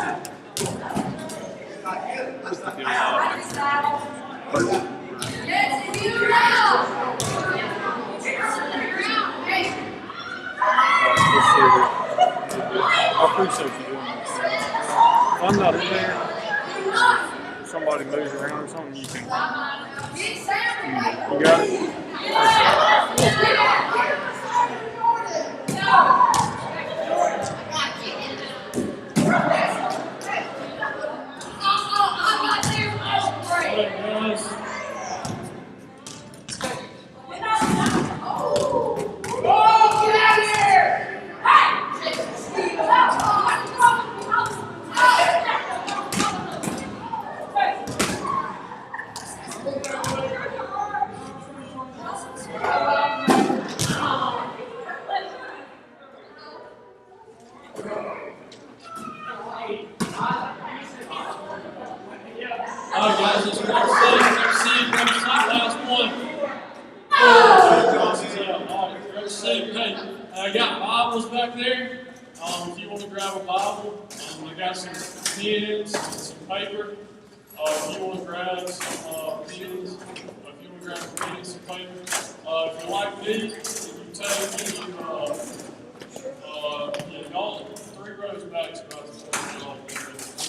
Let's see here. I appreciate you doing this. If I'm not in there, somebody moves around or something, you can. You got it? All right, guys, let's grab a seat. Last one. All right, grab a seat. Hey, I got Bibles back there. If you want to grab a Bible, I got some pens and some paper. If you want to grab some pens, if you want to grab some pens, some paper. If you like me, you take me. Y'all 3 rows back is about the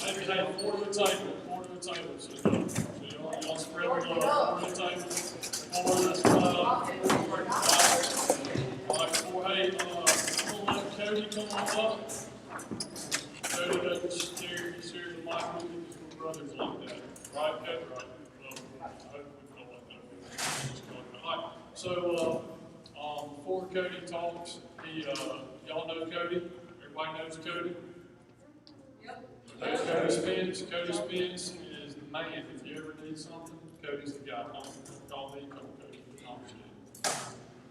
maybe have 4 to the table. So y'all spread the love. 4 to the table. 4 to the all right, 4. Hey, I'm gonna let Cody come on up. Cody doesn't share the mic with me because we're brothers like that. Right, Cody? Right. I hope we don't let that. All right. So before Cody talks, y'all know Cody. Everybody knows Cody. Cody Spence is the man. If you ever need something, Cody's the guy. Don't call me, call Cody.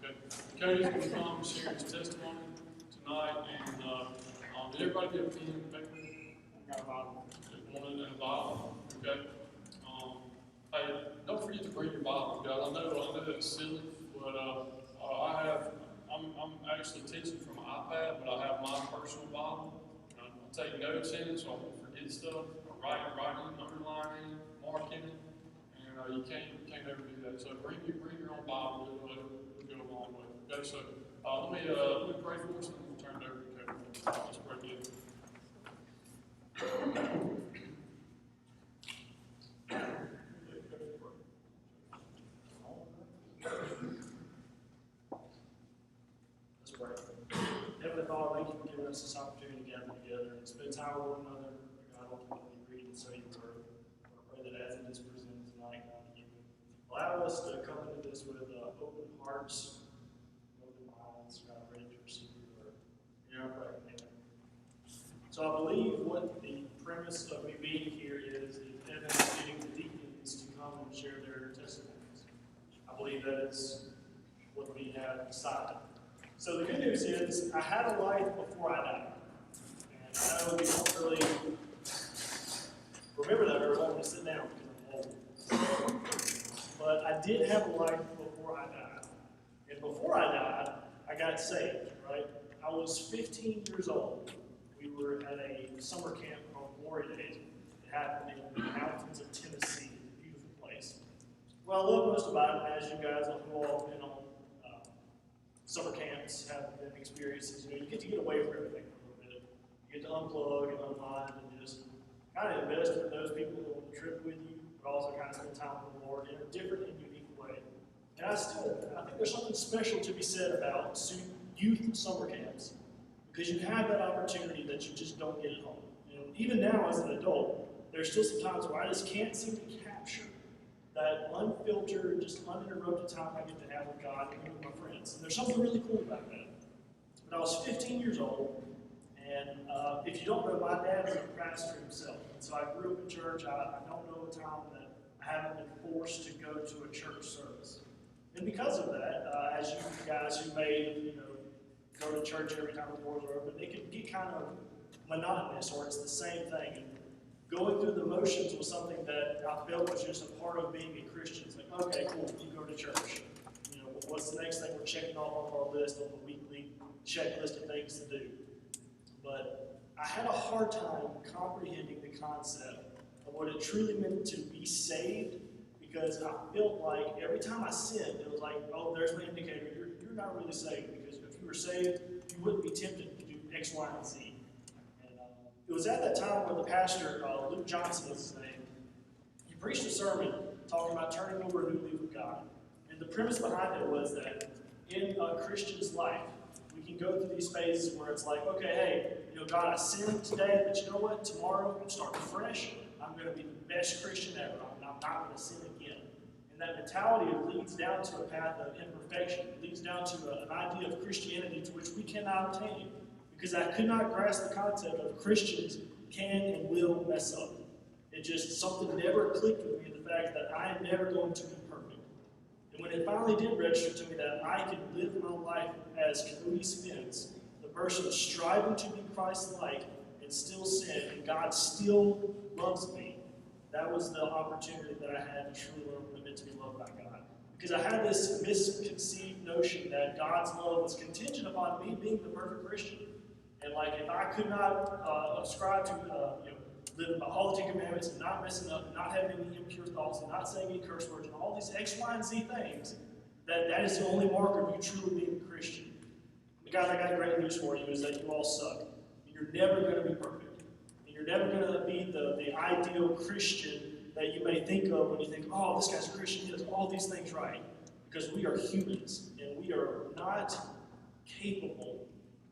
Okay. Cody's going to come share his testimony tonight. And did everybody get a pen and paper? Got a Bible. One in a Bible. Okay. Hey, don't forget to bring your Bible, guys. I know that's silly, but I'm actually teaching from an iPad, but I have my personal Bible. I take notes in it so I won't forget stuff. I write in, underline in, mark in it, and you can't ever do that. So bring your own Bible. It'll go a long way. Okay, so let me pray for us and we'll turn it over to Kevin. Let's pray together. Let's pray. Heavenly Father, thank you for giving us this opportunity to gather together and spend time with one another. God, ultimately read and study your word. I pray that as it is presented tonight, God, that you allow us to come into this with open hearts, open minds, God, ready to receive your word. In our prayer, amen. So I believe what the premise of me being here is Evan is getting the deacons to come and share their testimonies. I believe that is what we have decided. So the good news is, I had a life before I died. And I know we don't really remember that very well when we sit down because I'm old. But I did have a life before I died. And before I died, I got saved, right? I was 15 years old. We were at a summer camp called Glory Days. It happened in the mountains of Tennessee, a beautiful place. What I love most about it, as you guys who all have been on summer camps, have been experiences, you get to get away from everything for a little bit. You get to unplug and unwind and just kind of invest in those people on the trip with you, but also kind of spend time with the Lord in a different and unique way. And I think there's something special to be said about youth summer camps, because you have that opportunity that you just don't get at home. And even now as an adult, there's still some times where I just can't seem to capture that unfiltered, just uninterrupted time I get to have with God and with my friends. And there's something really cool about that. But I was 15 years old, and if you don't know, my dad is a pastor himself. And so I grew up in church. I don't know a time that I haven't been forced to go to a church service. And because of that, as you guys who may, go to church every time the doors are open, it can get kind of monotonous, or it's the same thing. And going through the motions was something that I felt was just a part of being a Christian. It's like, okay, cool, you go to church. What's the next thing we're checking off our list on the weekly checklist of things to do? But I had a hard time comprehending the concept of what it truly meant to be saved, because I felt like every time I sinned, it was like, oh, there's my indicator. You're not really saved, because if you were saved, you wouldn't be tempted to do X, Y, and Z. And it was at that time when the pastor, Luke Johnson was his name, he preached a sermon talking about turning over a new leaf with God. And the premise behind it was that in a Christian's life, we can go through these phases where it's like, okay, hey, God, I sinned today, but you know what? Tomorrow I'm starting fresh. I'm going to be the best Christian ever. I'm not going to sin again. And that mentality leads down to a path of imperfection. It leads down to an idea of Christianity to which we cannot obtain, because I could not grasp the concept of Christians can and will mess up. It just, something never clicked with me, the fact that I am never going to be perfect. And when it finally did register to me that I could live my life as Cody Spence, the person striving to be Christ-like and still sin, and God still loves me, that was the opportunity that I had to truly learn what it meant to be loved by God. Because I had this misconceived notion that God's love was contingent upon me being the perfect Christian. And like, if I could not ascribe to living by all the 10 Commandments and not messing up and not having any impure thoughts and not saying any curse words and all these X, Y, and Z things, that is the only marker of you truly being a Christian. But guys, I got great news for you, is that you all suck. You're never going to be perfect. And you're never going to be the ideal Christian that you may think of when you think, oh, this guy's a Christian, he does all these things right. Because we are humans, and we are not capable,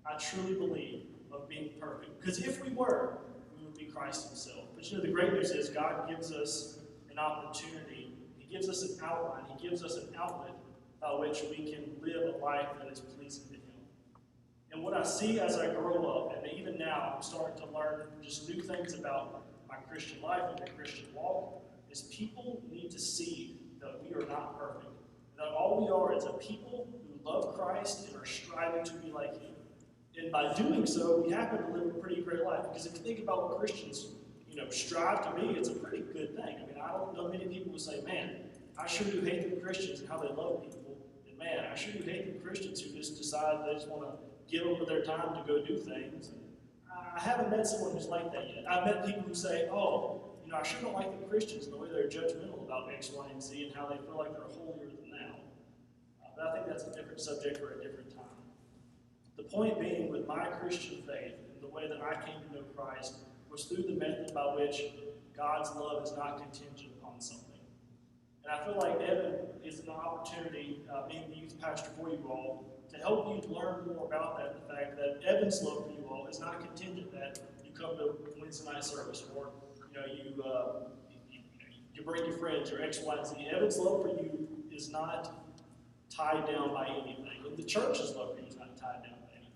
I truly believe, of being perfect. Because if we were, we would be Christ himself. But the great news is God gives us an opportunity. He gives us an outline. He gives us an outlet by which we can live a life that is pleasing to him. And what I see as I grow up, and even now I'm starting to learn just new things about my Christian life and my Christian walk, is people need to see that we are not perfect. That all we are is a people who love Christ and are striving to be like him. And by doing so, we happen to live a pretty great life. Because if you think about what Christians, strive to be, it's a pretty good thing. I mean, I don't know many people who say, man, I sure do hate the Christians and how they love people. And man, I sure do hate the Christians who just decide they just want to give over their time to go do things. And I haven't met someone who's like that yet. I've met people who say, oh, I sure don't like the Christians and the way they're judgmental about X, Y, and Z and how they feel like they're holier than thou. But I think that's a different subject for a different time. The point being, with my Christian faith and the way that I came to know Christ was through the method by which God's love is not contingent upon something. And I feel like Evan is an opportunity, being the youth pastor for you all, to help you learn more about that, the fact that Evan's love for you all is not contingent that you come to Wednesday night service, or you bring your friends, or X, Y, and Z. Evan's love for you is not tied down by anything. And the church's love for you is not tied down by anything.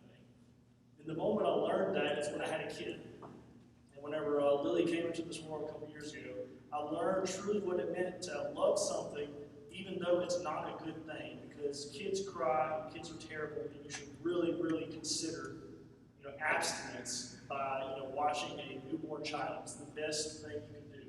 And the moment I learned that is when I had a kid. And whenever Lily came into this world a couple years ago, I learned truly what it meant to love something even though it's not a good thing. Because kids cry, kids are terrible, and you should really, really consider abstinence by watching a newborn child. It's the best thing you can do,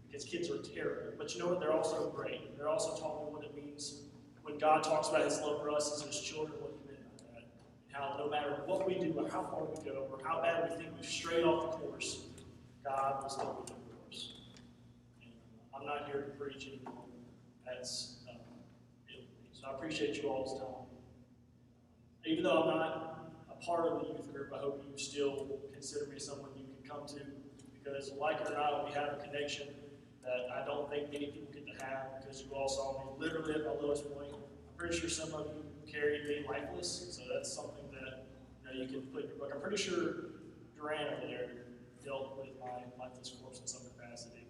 because kids are terrible. But you know what? They're also great. They're also taught me what it means when God talks about his love for us as his children, what he meant by that. And how no matter what we do, or how far we go, or how bad we think we've strayed off the course, God will still be the course. And I'm not here to preach anymore. That's it. So I appreciate you all's time. Even though I'm not a part of the youth group, I hope you still consider me someone you can come to, because like it or not, we have a connection that I don't think many people get to have, because you all saw me literally at my lowest point. I'm pretty sure some of you carried me lifeless, so that's something that you can put in your book. I'm pretty sure Duran over there dealt with my lifeless corpse in some capacity.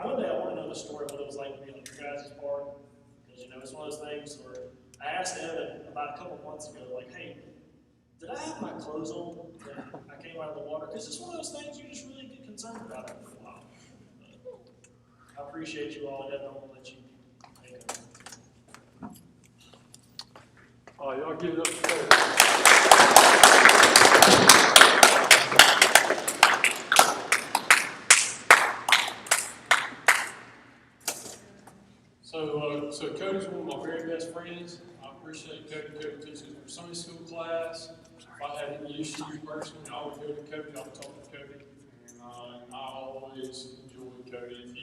One day I want to know the story of what it was like to be on your guys' part, because it's one of those things where I asked Evan about a couple months ago, like, hey, did I have my clothes on when I came out of the water? Because it's one of those things you just really get concerned about after a while. But I appreciate you all. Evan, I'll let you take over. Oh, y'all give it up for So Cody's one of my very best friends. I appreciate Cody. Cody teaches our Sunday school class. I had any issues personally, I would go to Cody, I would talk to Cody, and I always enjoyed Cody. If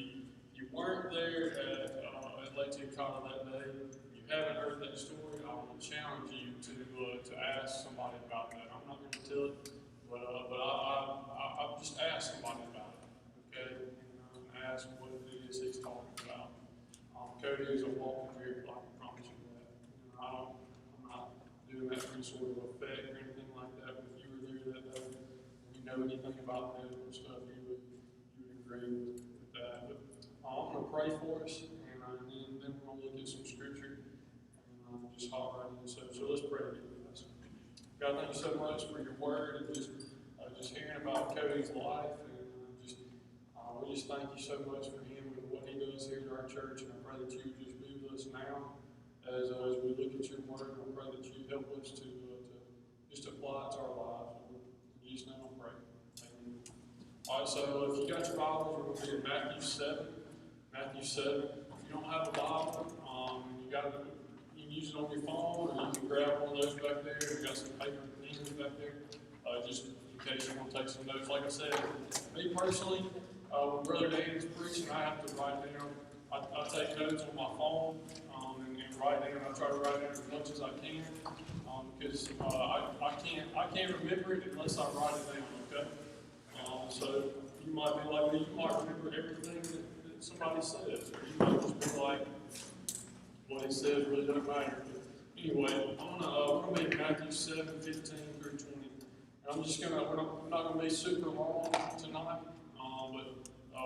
you weren't there at Lake Tucana that day, you haven't heard that story, I will challenge you to ask somebody about that. I'm not going to tell it, but I've just asked somebody about it, okay? And ask what it is he's talking about. Cody is a walking miracle, I can promise you that. I'm not doing that for any sort of effect or anything like that. But if you were there that day, and you know anything about medical stuff, you would agree with that. But I'm going to pray for us, and then we're going to look at some scripture, and just hop right in. So let's pray together. God, thank you so much for your word and just hearing about Cody's life, and we just thank you so much for him and what he does here at our church. And I pray that you would just be with us now as we look at your word. And I pray that you help us to just apply it to our lives. In Jesus' name I pray. Amen. All right, so if you got your Bibles, we're going to be in Matthew 7. Matthew 7. If you don't have a Bible, you can use it on your phone, or you can grab one of those back there. We've got some paper and pens back there, just in case you want to take some notes. Like I said, me personally, when Brother Dan is preaching, I have to write down. I take notes on my phone and write down. I try to write down as much as I can because I can't remember it unless I write it down. Okay, so you might be like me. You might remember everything that somebody says, or you might just be like, what he says really doesn't matter. But anyway, we're gonna be in Matthew 7, 15 through 20. And I'm not gonna be super long tonight.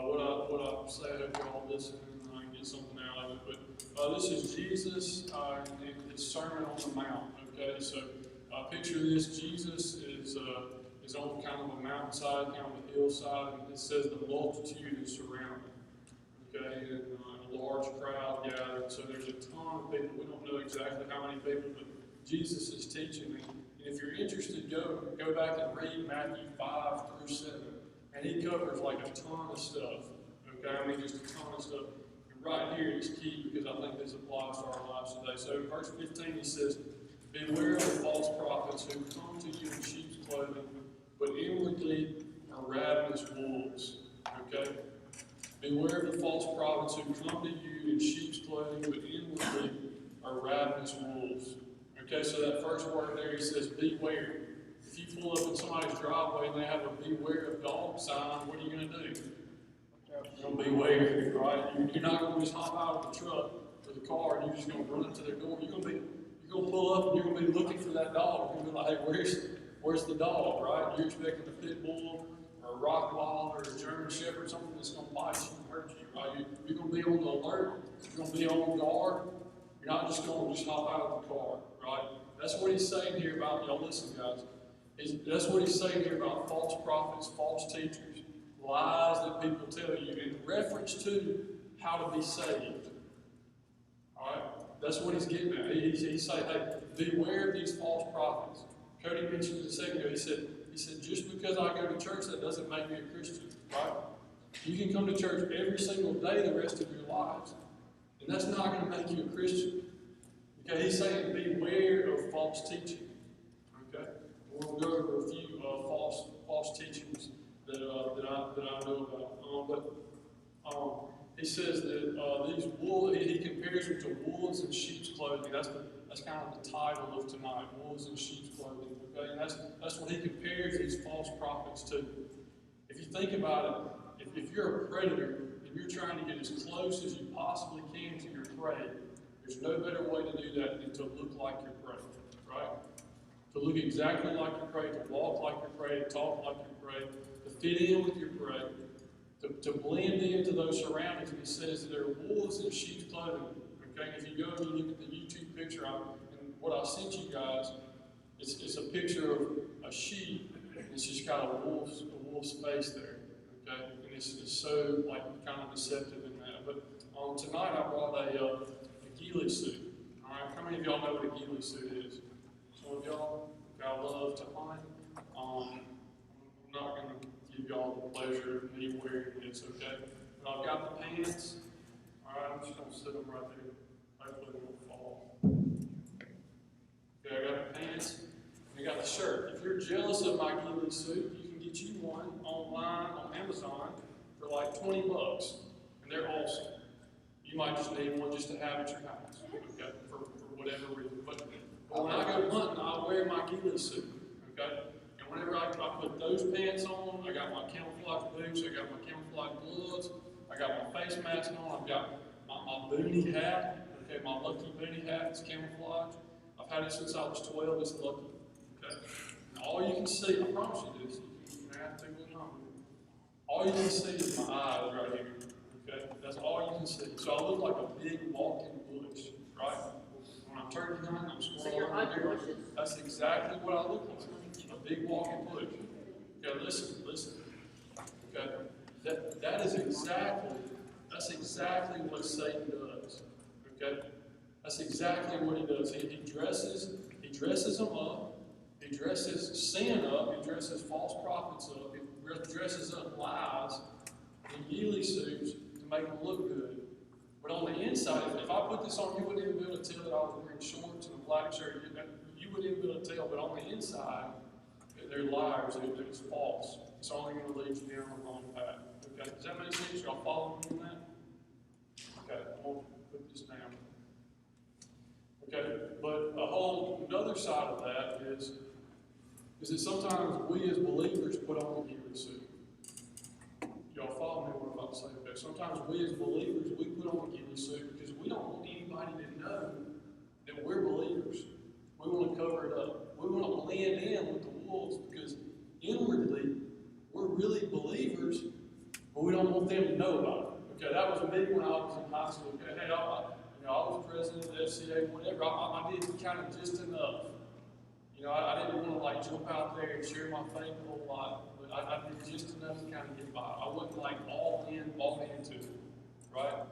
What I say, I hope you all listen and get something out of it. But this is Jesus and his Sermon on the Mount. Okay, so picture this: Jesus is on kind of a mountainside, kind of a hillside, and it says the multitude is surrounded. Okay, and a large crowd gathered. So there's a ton of people. We don't know exactly how many people, but Jesus is teaching them. And if you're interested, go back and read Matthew 5 through 7. And he covers like a ton of stuff. Okay, I mean just a ton of stuff. And right here is key because I think this applies to our lives today. So in verse 15 he says, "Beware of the false prophets who come to you in sheep's clothing, but inwardly are ravenous wolves." Okay? Beware of the false prophets who come to you in sheep's clothing, but inwardly are ravenous wolves. Okay, so that first word there, he says, beware. If you pull up in somebody's driveway and they have a beware of dog sign, what are you going to do? You're going to beware, right? You're not going to just hop out of the truck or the car and you're just going to run to their door. You're going to pull up and you're going to be looking for that dog. You're going to be like, hey, where's the dog, right? You're expecting a pit bull or a Rottweiler or a German Shepherd, something that's going to bite you and hurt you, right? You're going to be on the alert. You're going to be on guard. You're not just going to just hop out of the car, right? That's what he's saying here about, y'all listen, guys. That's what he's saying here about false prophets, false teachers, lies that people tell you in reference to how to be saved. All right? That's what he's getting at. He's saying, hey, beware of these false prophets. Cody mentioned it a second ago. He said, just because I go to church, that doesn't make me a Christian, right? You can come to church every single day the rest of your lives, and that's not going to make you a Christian. Okay, he's saying beware of false teaching. Okay, we'll go over a few false teachings that I know about. He says that these wolves, he compares them to wolves in sheep's clothing. That's kind of the title of tonight, wolves in sheep's clothing. Okay, and that's what he compares these false prophets to. If you think about it, if you're a predator and you're trying to get as close as you possibly can to your prey, there's no better way to do that than to look like your prey, right? To look exactly like your prey, to walk like your prey, to talk like your prey, to fit in with your prey, to blend into those surroundings. And he says that there are wolves in sheep's clothing. Okay, and if you go and you look at the YouTube picture, and what I sent you guys, it's a picture of a sheep. It's just got a wolf's face there. Okay, and it's so like kind of deceptive in that. But tonight I brought a ghillie suit. All right, how many of y'all know what a ghillie suit is? Some of y'all. I love to hunt. I'm not going to give y'all the pleasure of me wearing this, okay? But I've got the pants. All right, I'm just going to sit them right there. Hopefully they won't fall. Okay, I got the pants. And I got the shirt. If you're jealous of my ghillie suit, you can get you one online on Amazon for like $20, and they're awesome. You might just need one just to have at your house, okay, for whatever reason. But when I go hunting, I wear my ghillie suit, okay? And whenever I put those pants on, I got my camouflage boots, I got my camouflage gloves, I got my face mask on, I've got my boonie hat, okay, my lucky boonie hat is camouflage. I've had it since I was 12, it's lucky, okay? And all you can see, I promise you this, you can have to go home. All you can see is my eyes right here, okay? That's all you can see. So I look like a big walking bush, right? When I'm turkey hunting, I'm squirreling. So you're hunting bushes? That's exactly what I look like, a big walking bush. Okay, listen. Okay, that's exactly what Satan does. Okay, that's exactly what he does. He dresses them up. He dresses sin up. He dresses false prophets up. He dresses up lies in ghillie suits to make them look good. But on the inside, if I put this on, you wouldn't even be able to tell that I was wearing shorts and a black shirt. You wouldn't even be able to tell. But on the inside, they're liars. It's false. It's only going to lead you down the wrong path. Okay, does that make sense? Y'all follow me on that? Okay, I'm going to put this down. Okay, but another side of that is that sometimes we as believers put on the ghillie suit. Y'all follow me what I'm about to say? Okay, sometimes we as believers, we put on the ghillie suit because we don't want anybody to know that we're believers. We want to cover it up. We want to blend in with the wolves because inwardly, we're really believers, but we don't want them to know about it. Okay, that was me when I was in high school. Okay, hey, I was president of the FCA, whatever. I did kind of just enough. I didn't want to like jump out there and share my faith a whole lot, but I did just enough to kind of get by. I wasn't like all into it, right?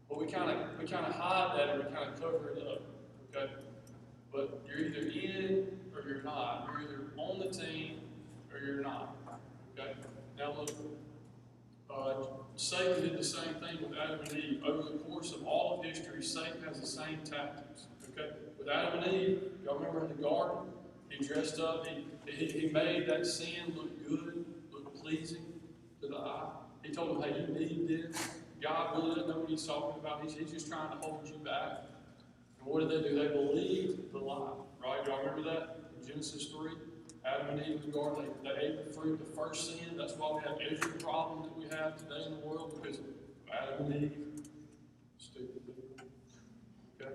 But we kind of hide that and we kind of cover it up, okay? But you're either in or you're not. You're either on the team or you're not, okay? Now look, Satan did the same thing with Adam and Eve. Over the course of all of history, Satan has the same tactics, okay? With Adam and Eve, y'all remember in the garden, he dressed up, he made that sin look good, look pleasing to the eye. He told them, hey, you need this. God really doesn't know what he's talking about. He's just trying to hold you back. And what did they do? They believed the lie, right? Y'all remember that in Genesis 3? Adam and Eve in the garden, they ate the fruit, the first sin. That's why we have every problem that we have today in the world, because Adam and Eve, stupid people. Okay?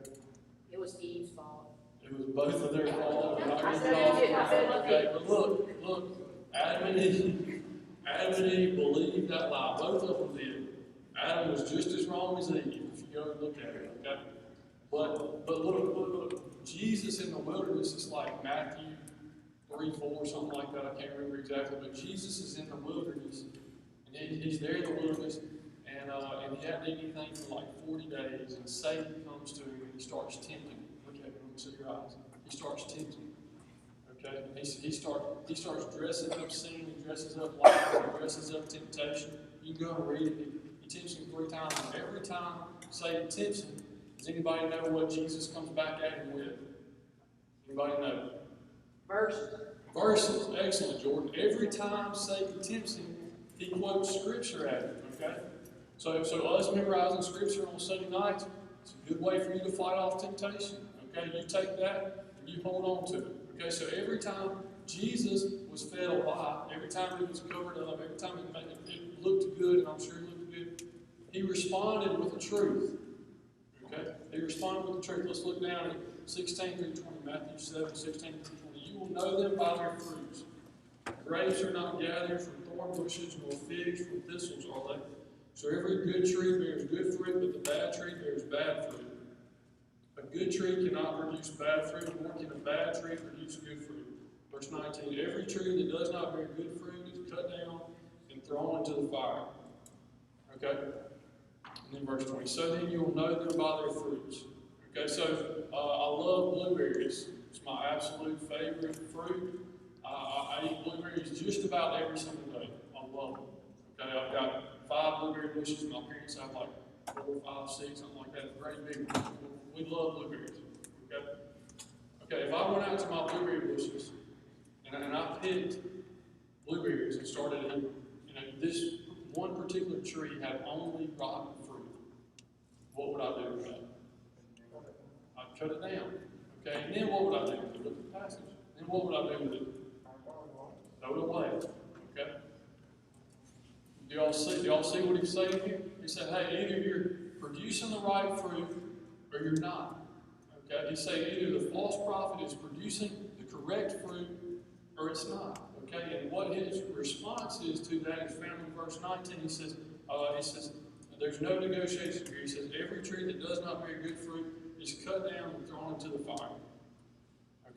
It was Eve's fault. It was both of their fault. I said it was okay, but look, Adam and Eve believed that lie. Both of them did. Adam was just as wrong as Eve, if you go and look at it, okay? But look, Jesus in the wilderness is like Matthew 3, 4, something like that. I can't remember exactly, but Jesus is in the wilderness, and he's there in the wilderness, and he hadn't eaten anything for like 40 days, and Satan comes to him and he starts tempting him. Look at him, see your eyes. He starts tempting him. Okay, he starts dressing up sin, he dresses up lies, he dresses up temptation. You can go and read it. He tempts him 3 times, and every time Satan tempts him, does anybody know what Jesus comes back at him with? Anybody know? Verses. Excellent, Jordan. Every time Satan tempts him, he quotes Scripture at him, okay? So us memorizing Scripture on Sunday nights, it's a good way for you to fight off temptation, okay? You take that and you hold on to it, okay? So every time Jesus was fed a lie, every time it was covered up, every time it looked good, and I'm sure it looked good, he responded with the truth, okay? He responded with the truth. Let's look down at 16 through 20, Matthew 7, 16 through 20. You will know them by their fruits. Grapes are not gathered from thorn bushes, nor figs from thistles are they. So every good tree bears good fruit, but the bad tree bears bad fruit. A good tree cannot produce bad fruit, nor can a bad tree produce good fruit. Verse 19, every tree that does not bear good fruit is cut down and thrown into the fire. Okay? And then verse 20, so then you will know them by their fruits. Okay, so I love blueberries. It's my absolute favorite fruit. I eat blueberries just about every single day. I love them. Okay, I've got 5 blueberry bushes. My parents have like 4, 5, 6, something like that. Great big ones. We love blueberries. Okay. Okay, if I went out to my blueberry bushes and I picked blueberries and started eating, this one particular tree had only rotten fruit, what would I do with that? I'd cut it down. Okay, and then what would I do? Look at the passage. Then what would I do with it? Throw it away. Okay? Do y'all see what he's saying here? He said, hey, either you're producing the right fruit or you're not. Okay? He's saying either the false prophet is producing the correct fruit or it's not. Okay? And what his response is to that is found in verse 19. He says, there's no negotiation here. He says, every tree that does not bear good fruit is cut down and thrown into the fire.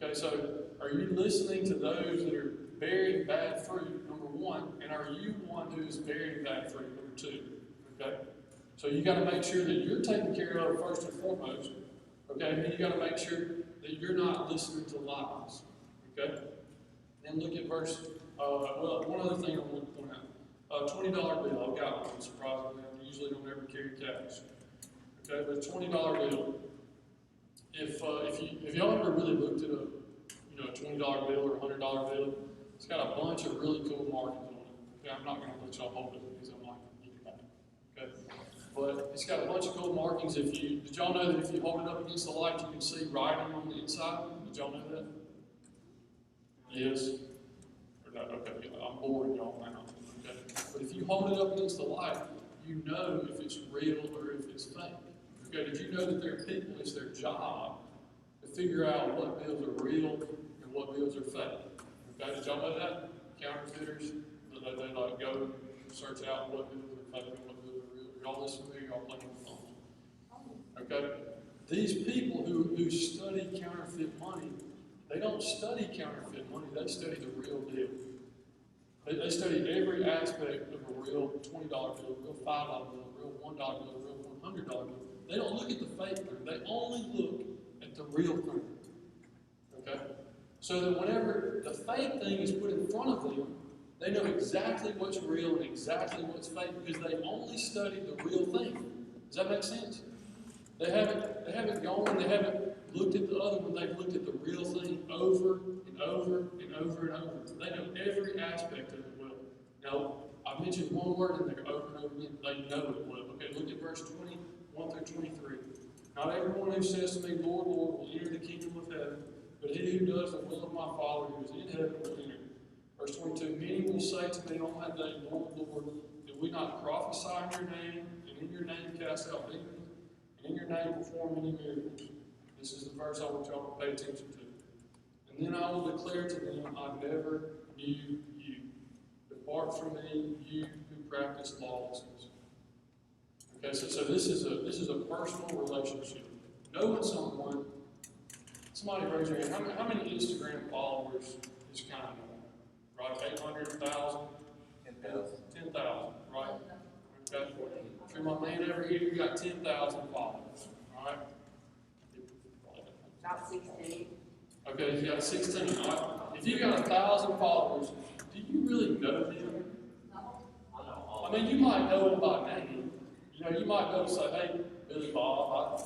Okay, so are you listening to those that are bearing bad fruit, number one, and are you one who is bearing bad fruit, number two? Okay, so you got to make sure that you're taken care of first and foremost. Okay, and then you got to make sure that you're not listening to lies. Okay, then look at verse. One other thing I want to point out: $20 bill. I've got one. Surprisingly, I usually don't ever carry cash. Okay, but $20 bill. If y'all ever really looked at a $20 bill or $100 bill, it's got a bunch of really cool markings on it. Okay, I'm not going to let y'all hold it because I'm not going to get it back. Okay, but it's got a bunch of cool markings. Did y'all know that if you hold it up against the light, you can see writing on the inside? Did y'all know that? Yes. Or no? Okay, I'm boring y'all now. Okay, but if you hold it up against the light, you know if it's real or if it's fake. Okay, did you know that there are people, it's their job to figure out what bills are real and what bills are fake? Okay, did y'all know that? Counterfeiters, they like go search out what bills are fake and what bills are real. Y'all listen to me, y'all playing with phones. Okay? These people who study counterfeit money, they don't study counterfeit money, they study the real deal. They study every aspect of a real $20 bill, a real $5 bill, a real $1 bill, a real $100 bill. They don't look at the fake thing. They only look at the real thing. Okay? So that whenever the fake thing is put in front of them, they know exactly what's real and exactly what's fake because they only study the real thing. Does that make sense? They haven't gone and they haven't looked at the other one. They've looked at the real thing over and over and over and over. They know every aspect of it well. Now, I mentioned one word in there over and over again. They know it well. Okay, look at verse 21 through 23. Not everyone who says to me, Lord, Lord, will enter the kingdom of heaven, but he who does the will of my Father who is in heaven will enter. Verse 22, many will say to me on that day, Lord, Lord, did we not prophesy in your name, and in your name cast out demons, and in your name perform many miracles? This is the verse I want y'all to pay attention to. And then I will declare to them, I never knew you. Depart from me, you who practice lawlessness. Okay, so this is a personal relationship. Knowing someone. Somebody raise your hand. How many Instagram followers is kind of right? 800,000? 10,000. 10,000, right? Okay. For my man over here, you got 10,000 followers. All right? About 16. Okay, you got 16. All right? If you got 1,000 followers, do you really know them? I mean, you might know them by name. You might go and say, hey, Billy Bob,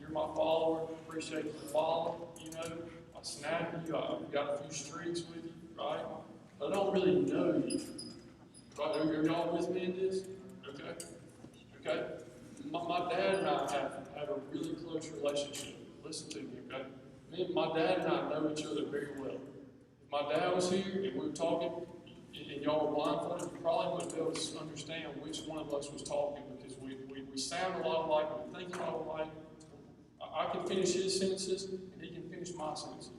you're my follower. Appreciate the follow. I snap you. I've got a few streaks with you, right? But I don't really know you. Right? Are y'all with me in this? Okay. Okay. My dad and I have a really close relationship. Listen to me, okay? My dad and I know each other very well. If my dad was here and we were talking, and y'all were blindfolded, you probably wouldn't be able to understand which one of us was talking because we sound a lot alike, we think a lot alike. I can finish his sentences, and he can finish my sentences.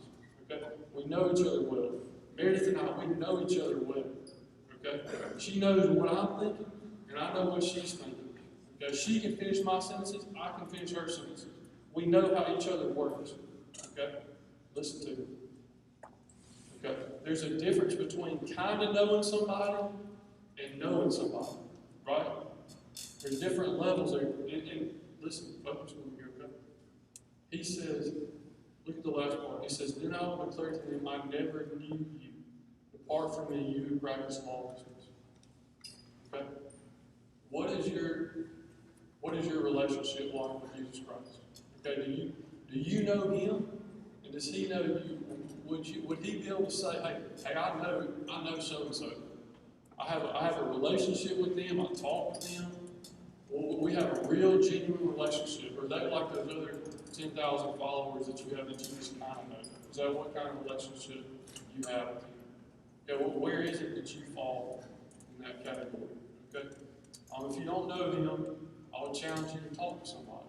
Okay? We know each other well. Meredith and I, we know each other well. Okay? She knows what I'm thinking, and I know what she's thinking. Okay? She can finish my sentences, I can finish her sentences. We know how each other works. Okay? Listen to me. Okay? There's a difference between kind of knowing somebody and knowing somebody. Right? There's different levels there. And listen, focus with me here, okay? He says, look at the last part. He says, then I will declare to them, I never knew you. Depart from me, you who practice lawlessness. Okay? What is your relationship like with Jesus Christ? Okay, do you know him? And does he know you? Would he be able to say, hey, I know so and so. I have a relationship with them. I talk with them. Well, we have a real, genuine relationship. Or are they like those other 10,000 followers that you have that you just kind of know? Is that what kind of relationship you have with them? Okay, well, where is it that you fall in that category? Okay, if you don't know him, I would challenge you to talk to somebody.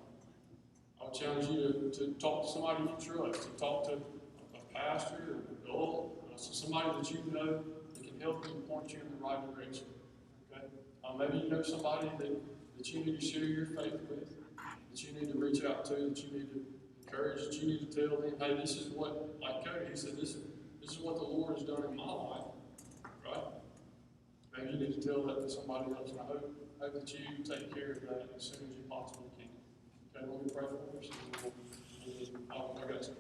I would challenge you to talk to somebody you trust, to talk to a pastor or an adult, so somebody that you know that can help you and point you in the right direction. Okay, maybe you know somebody that you need to share your faith with, that you need to reach out to, that you need to encourage, that you need to tell them, hey, this is what, like Cody, he said, this is what the Lord has done in my life, right? Maybe you need to tell that to somebody else, and I hope that you take care of that as soon as you possibly can. Okay, let me pray for us. I got some.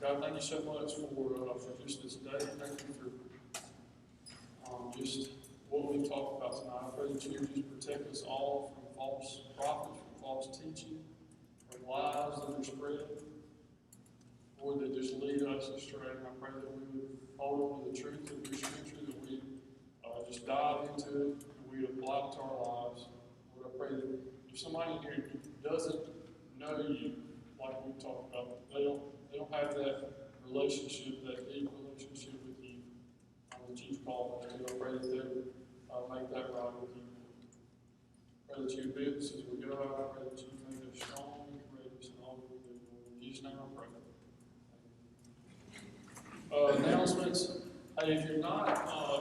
God, thank you so much for just this day. Thank you for just what we've talked about tonight. I pray that you would just protect us all from false prophets, from false teaching, from lies that are spread, Lord, that just lead us astray. And I pray that we would hold on to the truth of your scripture, that we just dive into it, that we would apply it to our lives. Lord, I pray that if somebody in here doesn't know you, like we talked about, they don't have that relationship, that deep relationship with you that you've called them to. I pray that they would make that right with you. I pray that you would be with us as we go out. I pray that you make us strong and courageous in all that we do. In Jesus' name I pray. Announcements. Hey, if you're not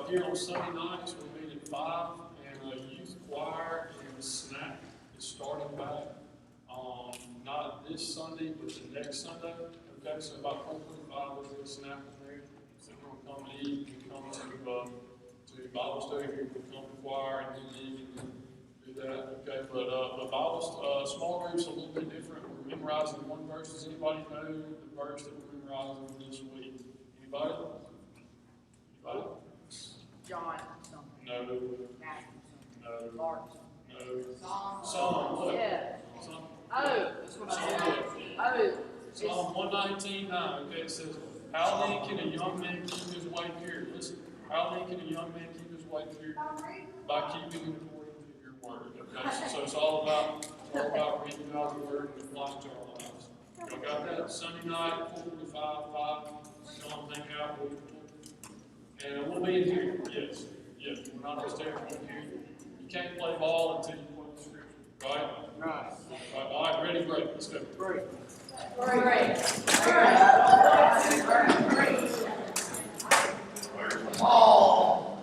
here on Sunday nights, we meet at 5, and a youth choir and snack is starting back. Not this Sunday, but the next Sunday. Okay, so about 4:45, we'll do a snack in there. So if you want to come and eat, you can come to Bible study. You can come to choir and then eat and then do that. Okay, but Bible small groups are a little bit different. We're memorizing one verse. Does anybody know the verse that we're memorizing this week? Anybody? Anybody? John something, No. Matthew something, No. Mark something. No. Psalm. Psalm. Yeah. Psalm. Oh. Oh. Psalm 119:9. Okay, it says, "How then can a young man keep his way pure?" Listen. How then can a young man keep his way pure? By keeping it according to your word. Okay, so it's all about reading God's word and applying to our lives. Y'all got that? Sunday night, 4:45, 5. Come hang out. And we'll be in here. Yes. We're not just there. We're in here. You can't play ball until you play the scripture. Right? Right. All right. Ready? Break. Let's go. Great. Great. Oh!